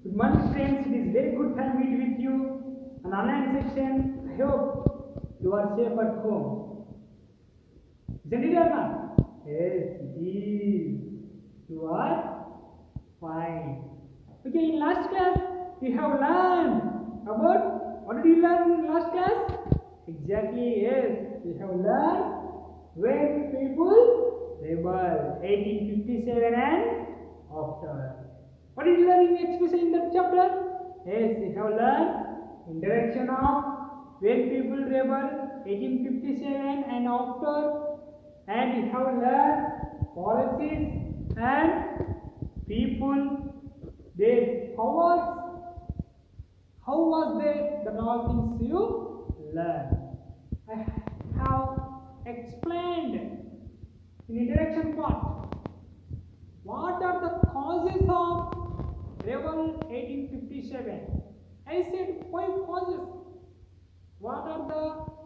Good morning friends, it is very good time meet with you. An online session. I hope you are safe at home. Isn't it or not? Yes, it is. You are fine. Okay, in last class we have learned about what did you learn in last class? Exactly, yes. We have learned when people rebel 1857 and after. What did you learn in expression in that chapter? Yes, we have learned introduction of when people rebel 1857 and after, and we have learned policies and people, their powers. How was there? That all things you learn. I have explained in introduction part what are the causes of rebel 1857. I said 5 causes. What are the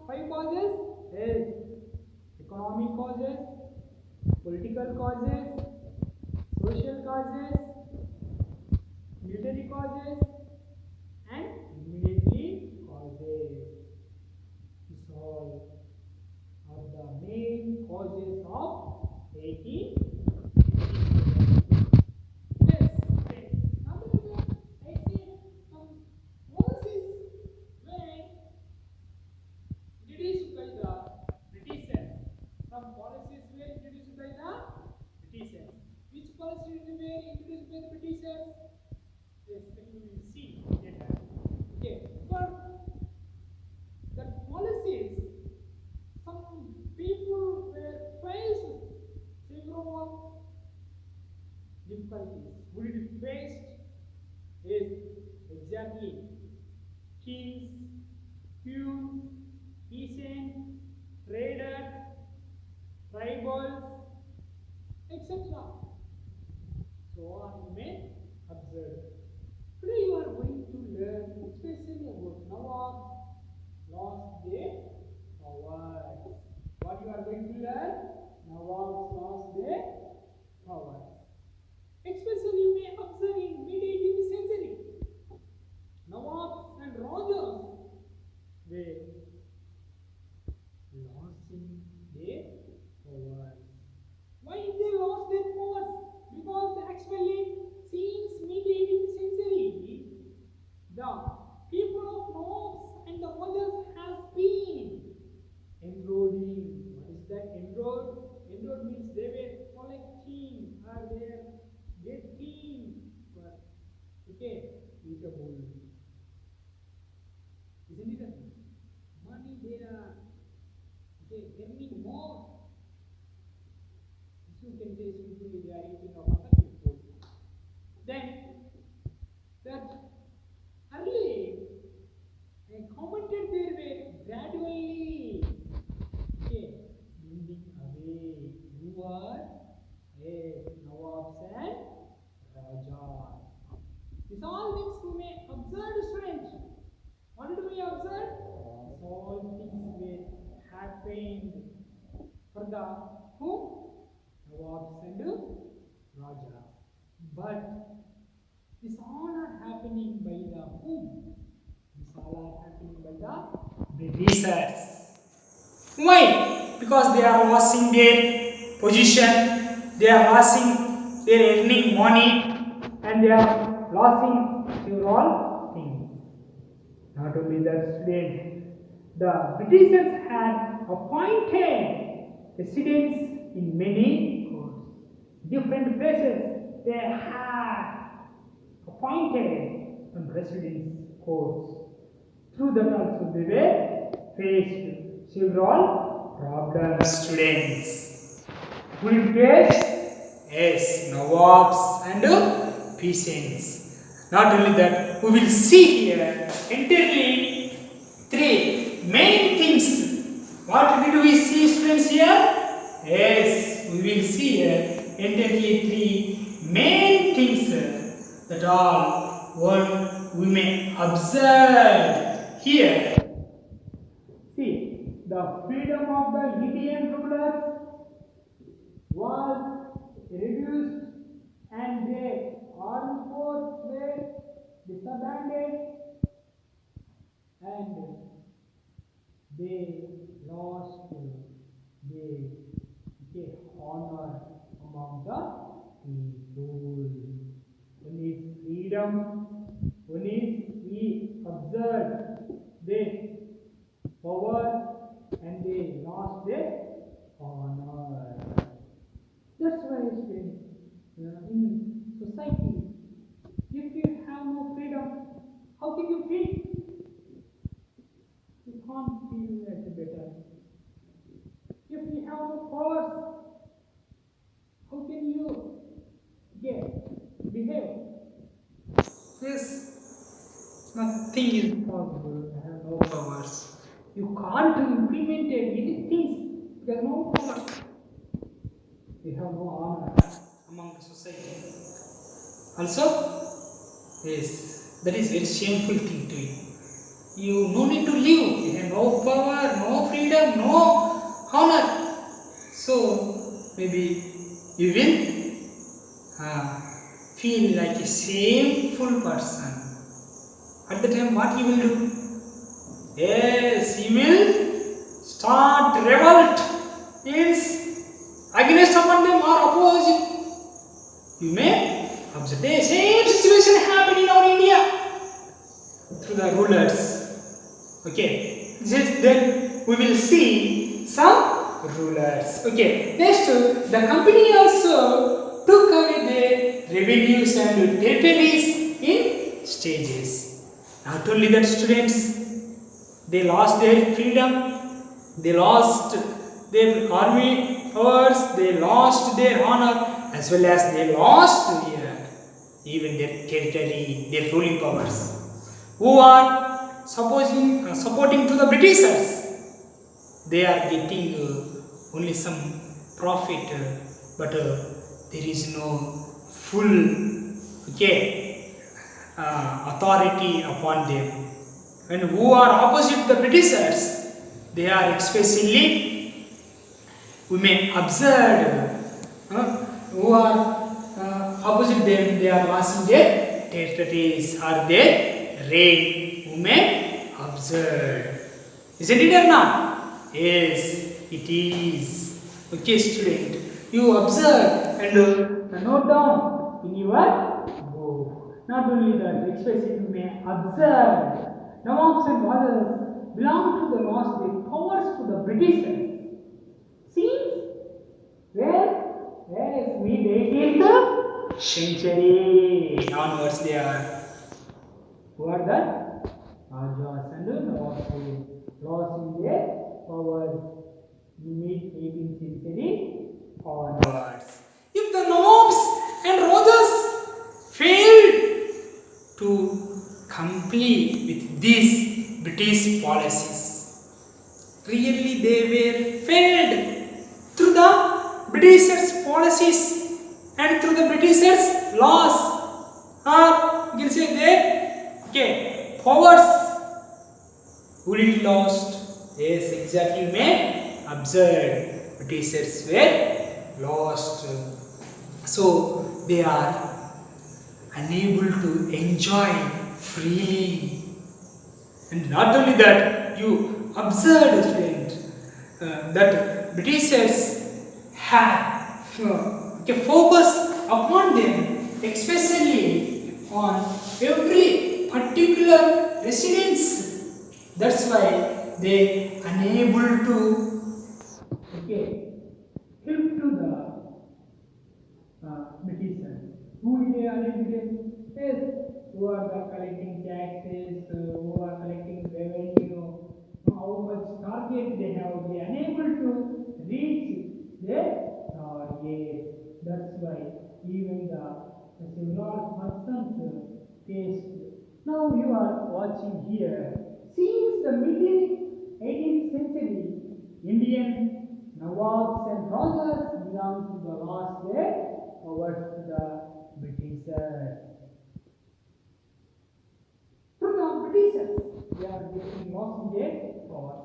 5 causes? Yes, economic causes, political causes, social causes, military causes, and immediately causes. These all are the main causes of 1857. Yes, okay. Now I see some policies were introduced by the Britishers. Some policies were introduced by the Britishers. Which policies were introduced by the Britishers? Yes, we will see later. Okay, but the policies, some people were faced several difficulties. Would it be faced? Yes, exactly. Kings, queens, peasants, traders, tribals, etc. So on you may observe. Today you are going to learn especially about Nawab lost their powers. What you are going to learn? Nawabs lost their powers. Especially you may observe in mid-18th century, Nawabs and Rajas were losing their powers. Why they lost their powers? Because actually since mid-18th century, the people of Nawabs and the Rajas has been enrolling. What is that enrolled? Enrolled means they were collecting or they are getting. Okay, is a whole. Isn't it? Money they are earning more. You can say simply they are eating of other people. Then that early commented there were gradually moving away. Who are Nawabs and Rajas. These all things we may observe, students. What did we observe? All things were happened for the whom? Nawabs and Rajas. But this all are happening by the whom? This all are happening by the Britishers. Why? Because they are losing their position, they are losing their earning money, and they are losing several things. Not only that, students, the Britishers had appointed residents in many courts, different places. They had appointed some residence courts. Through that also they were faced several problems, students. Who it faced? Yes, Nawabs and peasants. Not only that, we will see here entirely 3 main things. What did we see, students, here? Yes, we will see here entirely 3 main things that all one we may observe here. See, the freedom of the Indian rulers was reduced and their armed force were freedom. Only he observed their power and they lost their honor. That's why students, in society, if you have no freedom, how can you feel? You can't feel like better. If you have no powers, how can you behave? This nothing is possible. I have no powers. You can't implement anything. There are no powers. You have no honor among the society. Also, yes, that is very shameful thing to you. You no need to live. You have no power, no freedom, no honor. So maybe you will feel like a shameful person. At the time, what you will do? Yes, you will start revolt. Means against upon them or opposite. You may observe the same situation happening in our India through the rulers. Okay, then we will see some rulers. Okay, next the company also took away the revenues and territories in stages. Not only that, students, they lost their freedom, they lost their army powers, they lost their honor, as well as they lost even their territory, their ruling powers. Who are supporting to the Britishers? They are getting only some profit, but there is no full authority upon them. And who are opposite the Britishers? They are especially, we may observe, who are opposite them, they are losing their territories or their reign. We may observe. Isn't it or not? Yes, it is. Okay, student, you observe and note down in your book. Not only that, especially you may observe. Nawabs and Rajas belong to the lost their powers to the Britishers. Since where? Yes, mid-18th century onwards they are. Who are the Rajas and Nawabs lost their powers mid-18th century onwards. If the Nawabs and Rajas failed to complete with these British policies, really they were failed through the Britishers' policies and through the Britishers' laws, or you can say their powers. Would it lost? Yes, exactly. You may observe Britishers were lost, so they are unable to enjoy freely. And not only that, you observed, student, that Britishers had focus upon them, especially on every particular residence. That's why they unable to help to the Britishers. Who they are in? Yes, who are the collecting taxes, who are collecting revenue, how much target they have, they are unable to reach their target. That's why even the several persons faced. Now you are watching here. Since the middle 18th century, Indian Nawabs and Rajas belong to the last day over the Britishers. From the Britishers, they are getting lost in their powers.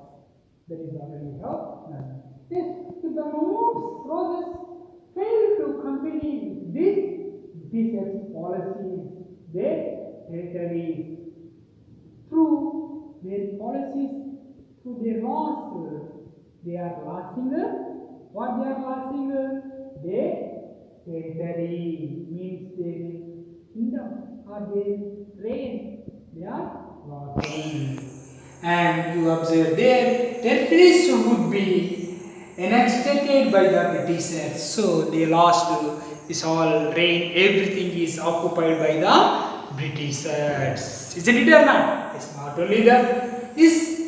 That is already how done. If the Nawabs, Rajas fail to comply with this Britishers' policies, their territories, through their policies, through their laws, they are losing what they are losing? Their territory, means their kingdom are they trained? They are not trained. And you observe their territories would be annexed by the Britishers. So they lost this all reign, everything is occupied by the Britishers. Isn't it or not? It's not only that. This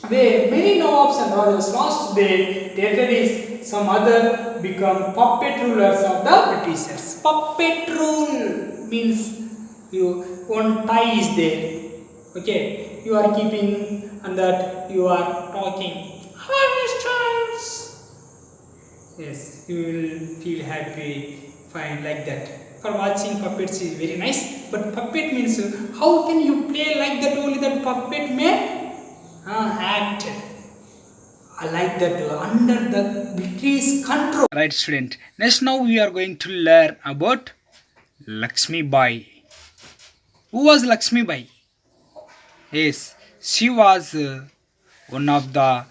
way many Nawabs and Rajas lost their territories, some other become puppet rulers of the Britishers. Puppet rule means one tie is there. Okay, you are keeping and that you are talking. Yes, you will feel happy, fine like that. For watching puppets is very nice, but puppet means how can you play like that? Only that puppet may act like that under the British control. Right, student. Next, now we are going to learn about Lakshmi Bai. Who was Lakshmi Bai? Yes, she was one of the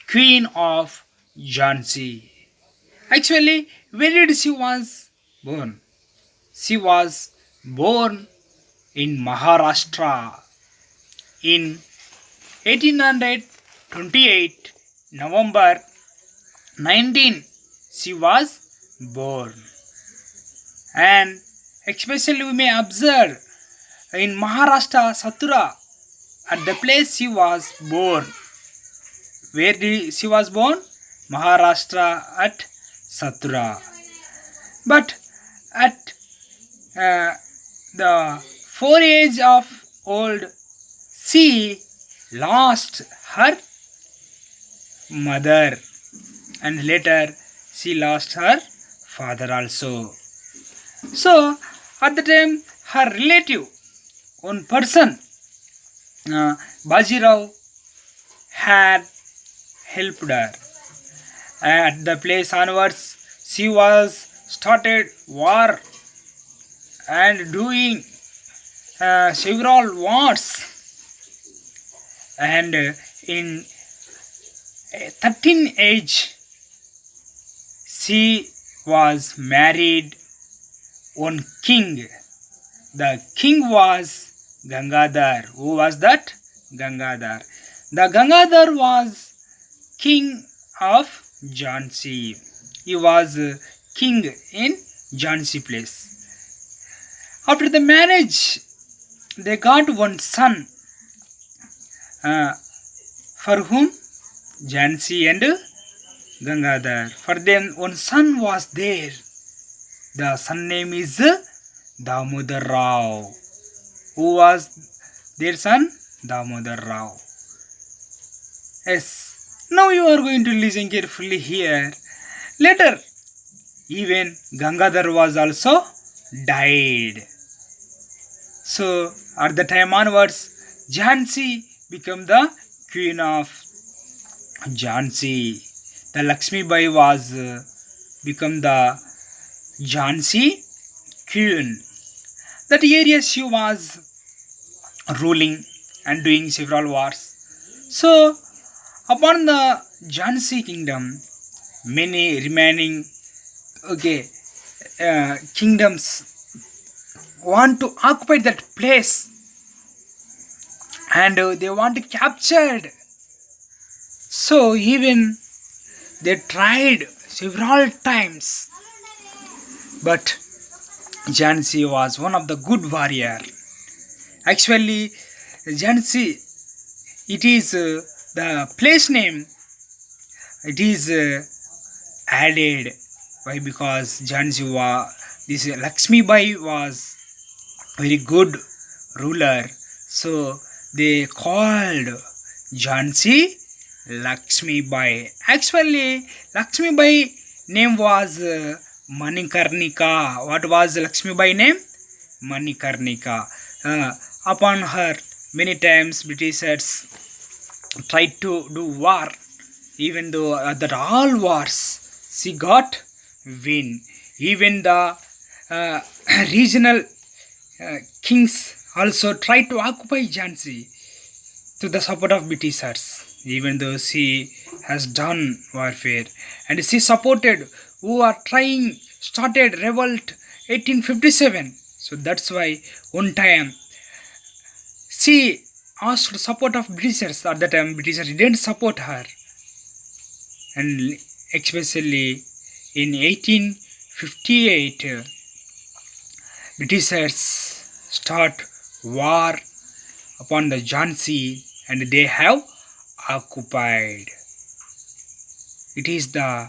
queen of Jhansi. Actually, where did she was born? She was born in Maharashtra in 1828 November 19. She was born, and especially we may observe in Maharashtra Satura at the place she was born. Where did she was born? Maharashtra at Satura. But at the 4 age of old, she lost her mother, and later she lost her father also. So at the time, her relative, one person, Bajirao, had helped her. At the place onwards, she was started war and doing several wars. And in 13 age, she was married one king. The king was Gangadhar. Who was that? Gangadhar. The Gangadhar was king of Jhansi. He was king in Jhansi place. After the marriage, they got one son, for whom Jhansi and Gangadhar. For them, one son was there. The son name is Damodar Rao. Who was their son? Damodar Rao. Yes. Now you are going to listen carefully here. Later, even Gangadhar was also died. So at the time onwards, Jhansi became the queen of Jhansi. The Lakshmi Bai was become the Jhansi queen. That area she was ruling and doing several wars. So upon the Jhansi kingdom, many remaining kingdoms want to occupy that place, and they want to capture it. So even they tried several times, but Jhansi was one of the good warrior. Actually, Jhansi, it is the place name. It is added. Why? Because Jhansi was, this Lakshmi Bai was very good ruler. So they called Jhansi Lakshmi Bai. Actually, Lakshmi Bai name was Manikarnika. What was Lakshmi Bai name? Manikarnika. Upon her, many times Britishers tried to do war. Even though that all wars, she got win. Even the regional kings also tried to occupy Jhansi to the support of Britishers. Even though she has done warfare, and she supported who are trying started revolt 1857. So that's why one time she asked support of Britishers. At that time, Britishers didn't support her, and especially in 1858, Britishers start war upon the Jhansi, and they have occupied. It is the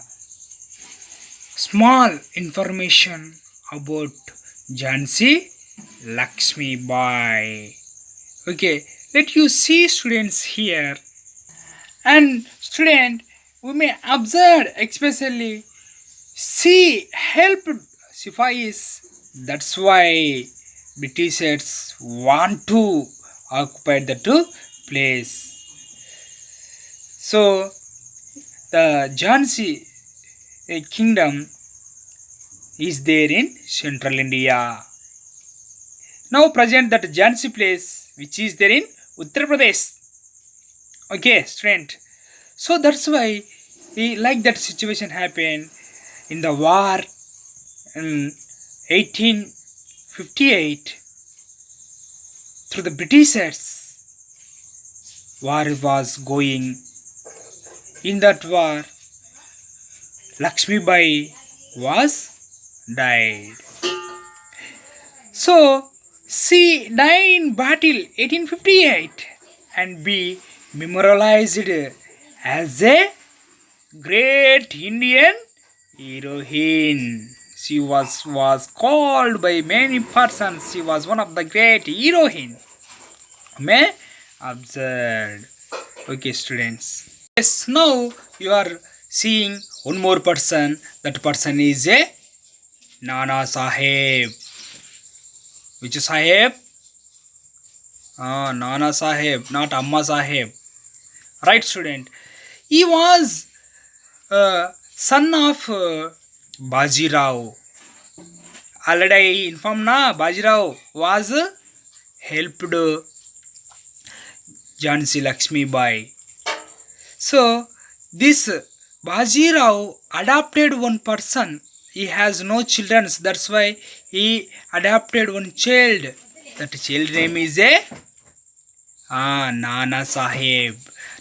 small information about Jhansi Lakshmi Bai. Okay, let you see students here. And student, we may observe especially she helped Sipais. That's why Britishers want to occupy the two place. So the Jhansi kingdom is there in central India. Now present that Jhansi place which is there in Uttar Pradesh. Okay, student. So that's why like that situation happened in the war in 1858 through the Britishers. War was going. In that war, Lakshmi Bai was died. So she died in battle 1858 and be memorialized as a great Indian heroine. She was called by many persons. She was one of the great heroine. May observe. Okay, students. Yes, now you are seeing one more person. That person is a Nana Sahib. Which is Sahib? Nana Sahib, not Amma Sahib. Right, student. He was son of Bajirao. Already I informed na, Bajirao was helped Jhansi Lakshmi Bai. So this Bajirao adopted one person. He has no children. That's why he adopted one child. That child name is Nana Sahib.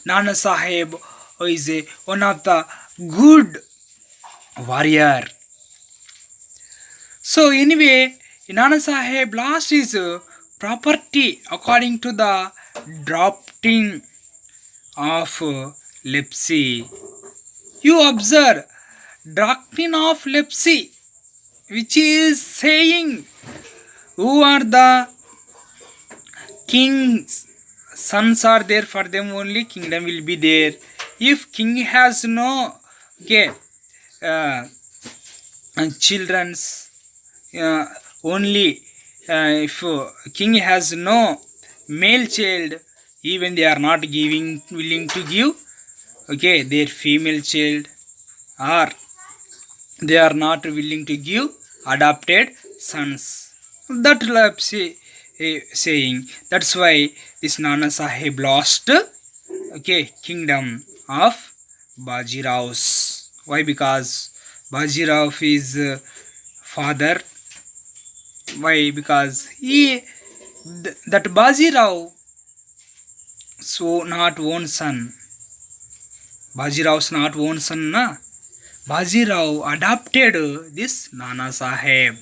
Nana Sahib is one of the good warrior. So anyway, Nana Sahib lost his property according to the drafting of leprosy. You observe doctrine of leprosy, which is saying who are the king's sons are there, for them only kingdom will be there. If king has no children's only if king has no male child, even they are not willing to give their female child, or they are not willing to give adopted sons. That leprosy saying. That's why this Nana Sahib lost kingdom of Bajirao's. Why? Because Bajirao is father. Why? Because that Bajirao so not one son. Bajirao's not one son, na? Bajirao adopted this Nana Sahib.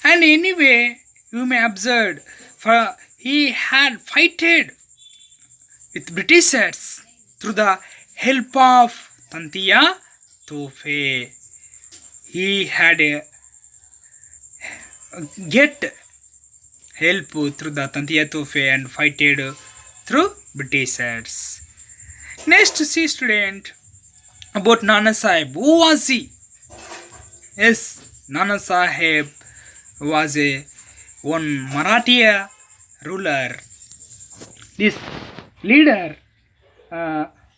And anyway, you may observe, for he had fighted with Britishers through the help of Tantiya Tofe. He had get help through the Tantiya Tofe and fighted through Britishers. Next, see student about Nana Sahib. Who was he? Yes, Nana Sahib was one Maratha ruler. This leader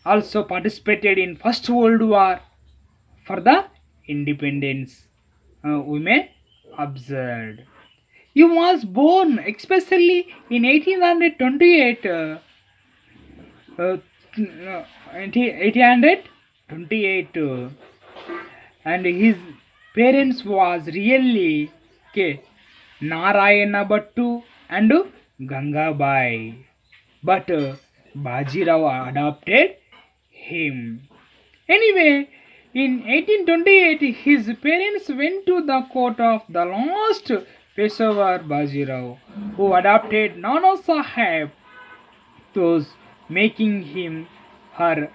also participated in First World War for the independence. We may observe. He was born especially in 1828. 1828, and his parents was really Narayana Bhattu and Gangabai. But Bajirao adopted him. Anyway, in 1828, his parents went to the court of the last Peshawar Bajirao, who adopted Nana Sahib, thus making him her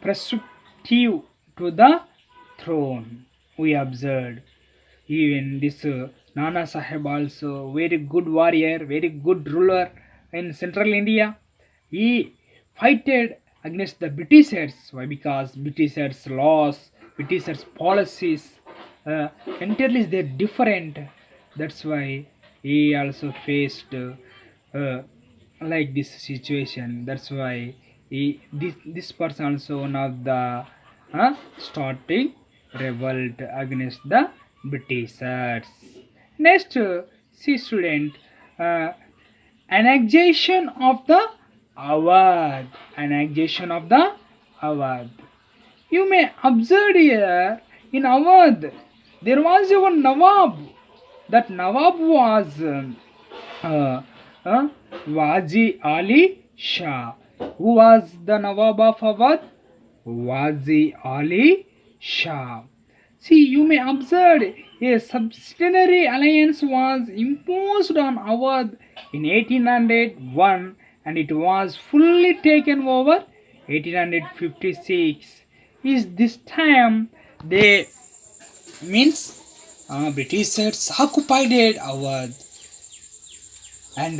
presumptive to the throne. We observed. Even this Nana Sahib also very good warrior, very good ruler in central India. He fighted against the Britishers. Why? Because Britishers' laws, Britishers' policies entirely they're different. That's why he also faced like this situation. That's why this person also one of the starting revolt against the Britishers. Next, see student, annexation of the Awadh. Annexation of the Awadh. You may observe here in Awadh there was one Nawab. That Nawab was Waji Ali Shah. Who was the Nawab of Awadh? Waji Ali Shah. See, you may observe a subsidiary alliance was imposed on Awadh in 1801 and it was fully taken over 1856. Is this time they means Britishers occupied Awadh and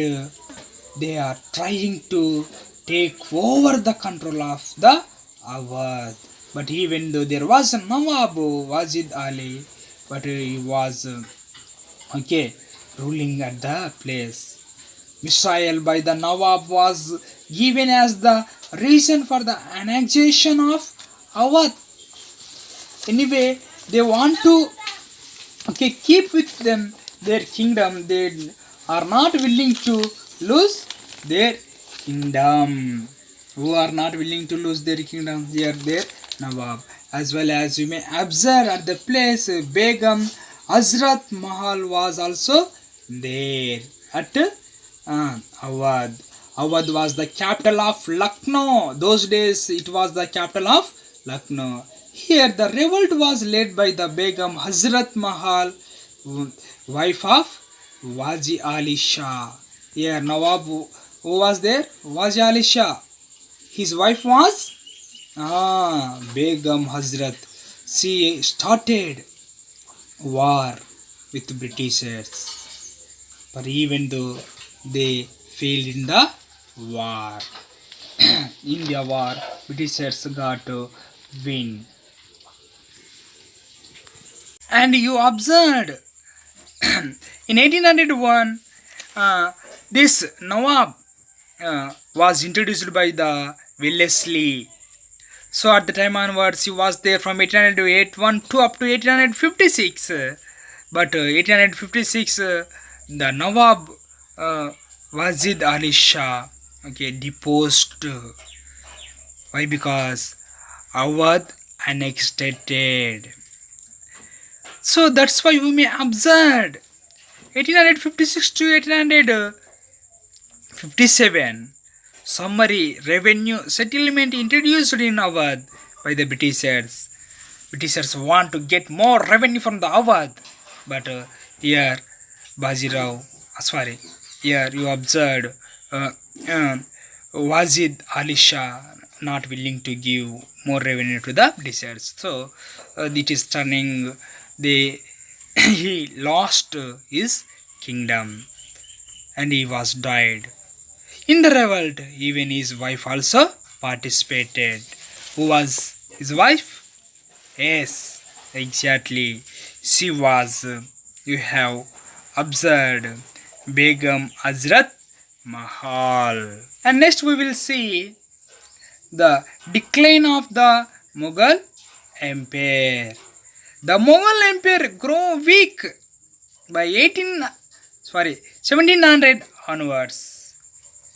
they are trying to take over the control of the Awadh. But even though there was a Nawab Wajid Ali, but he was ruling at the place. Misrael by the Nawab was given as the reason for the annexation of Awadh. Anyway, they want to keep with them their kingdom. They are not willing to lose their kingdom. Who are not willing to lose their kingdom? Here, their Nawab. As well as you may observe at the place, Begum Hazrat Mahal was also there at Awadh. Awadh was the capital of Lucknow. Those days it was the capital of Lucknow. Here the revolt was led by the Begum Hazrat Mahal, wife of Waji Ali Shah. Here Nawab who was there? Waji Ali Shah. His wife was Begum Hazrat. She started war with Britishers. But even though they failed in the war, India war, Britishers got to win. And you observed in 1801 this Nawab was introduced by the Wellesley. So at the time onwards he was there from 1881 to up to 1856. But 1856 the Nawab Wajid Ali Shah deposed. Why? Because Awadh annexed it. So that's why we may observe 1856 to 1857 summary revenue settlement introduced in Awadh by the Britishers. Britishers want to get more revenue from the Awadh, but here Bajirao, here you observed Wajid Ali Shah not willing to give more revenue to the Britishers. So it is turning he lost his kingdom and he was died. In the revolt, even his wife also participated. Who was his wife? Yes, exactly. She was, you have observed, Begum Hazrat Mahal. And next we will see the decline of the Mughal Empire. The Mughal Empire grew weak by 1700 onwards.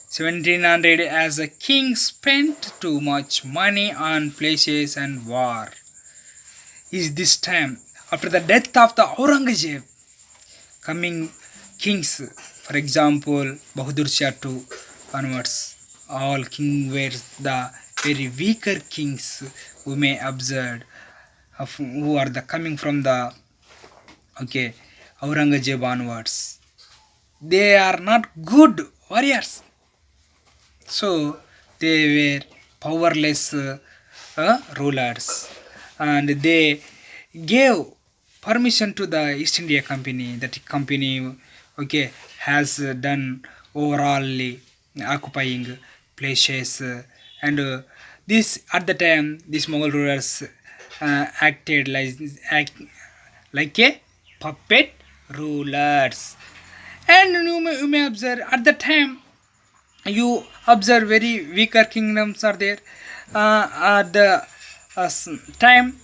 1700 as a king spent too much money on places and war. Is this time after the death of the Aurangzeb, coming kings. For example, Bahadur Shah 2 onwards. All king were the very weaker kings who may observe of who are the coming from the Aurangzeb onwards. They are not good warriors. So they were powerless rulers, and they gave permission to the East India Company. That company has done overall occupying places, and this at the time these Mughal rulers acted like a puppet rulers. And you may observe at the time, you observe very weaker kingdoms are there at the time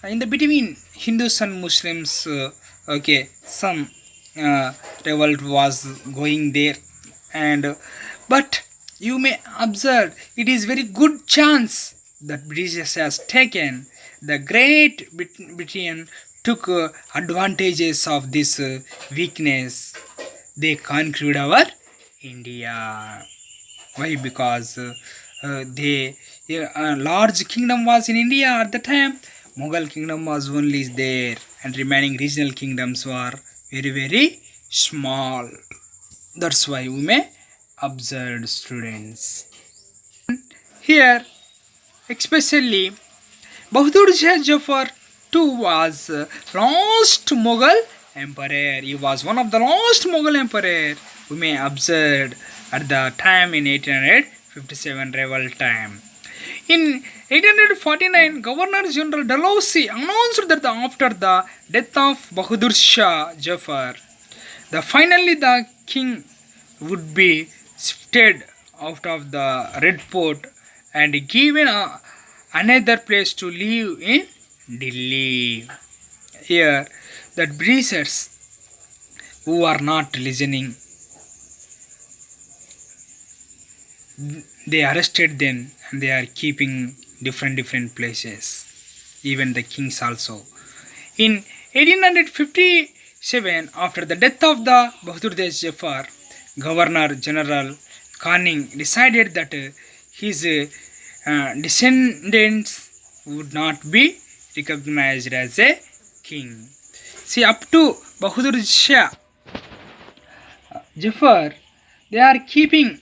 in the between Hindus and Muslims. Some revolt was going there, and but you may observe it is very good chance that British has taken. The Great Britain took advantages of this weakness. They conquered our India. Why? Because they large kingdom was in India at the time. Mughal kingdom was only there, and remaining regional kingdoms were very small. That's why we may observe, students. Here, especially Bahadur Shah Zafar II was last Mughal emperor. He was one of the last Mughal emperor we may observe at the time in 1857 revolt time. In 1849, Governor General Dalhousie announced that after the death of Bahadur Shah Zafar, finally the king would be shifted out of the Red Fort and given another place to live in Delhi. Here, that Britishers who are not listening, they arrested them and they are keeping different places, even the kings also. In 1857, after the death of the Bahadur Shah Zafar, Governor General Canning decided that his descendants would not be recognized as a king. See, up to Bahadur Shah Zafar, they are keeping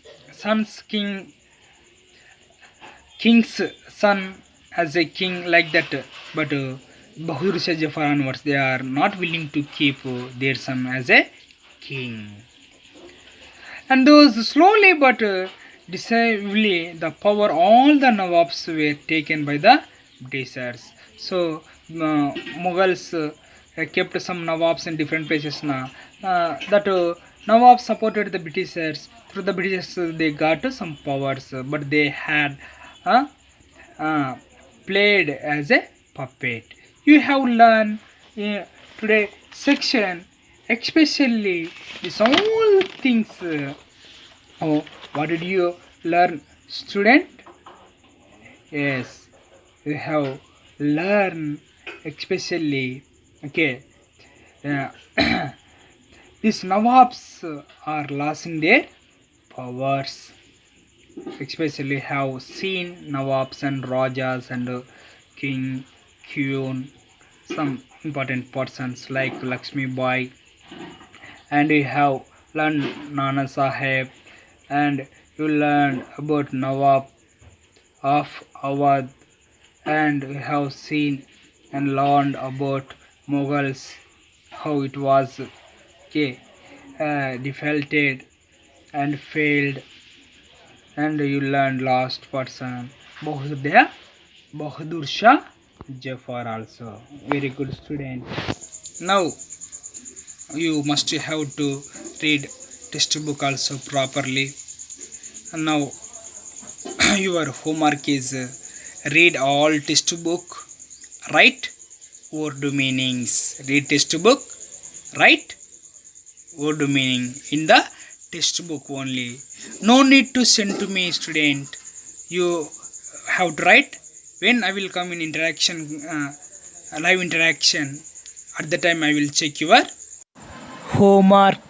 king's son as a king like that, but Bahadur Shah Zafar onwards, they are not willing to keep their son as a king. And those slowly but decisively, the power, all the Nawabs were taken by the Britishers. So Mughals kept some Nawabs in different places now. That Nawabs supported the Britishers. Through the Britishers, they got some powers, but they had played as a puppet. You have learned in today's section, especially these all things. What did you learn, student? Yes, you have learned especially. These Nawabs are losing their powers. Especially have seen Nawabs and Rajas and King, Queen, some important persons like Lakshmi Bai, and you have learned Nana Sahib, and you learned about Nawab of Awadh, and you have seen and learned about Mughals, how it was defeated and failed, and you learned last person Bahadur Shah Zafar also. Very good, student. Now you must have to read textbook also properly. And now your homework is read all textbook, write word meanings. Read textbook, write word meaning in the textbook only. No need to send to me, student. You have to write. When I will come in interaction, live interaction, at the time I will check your homework.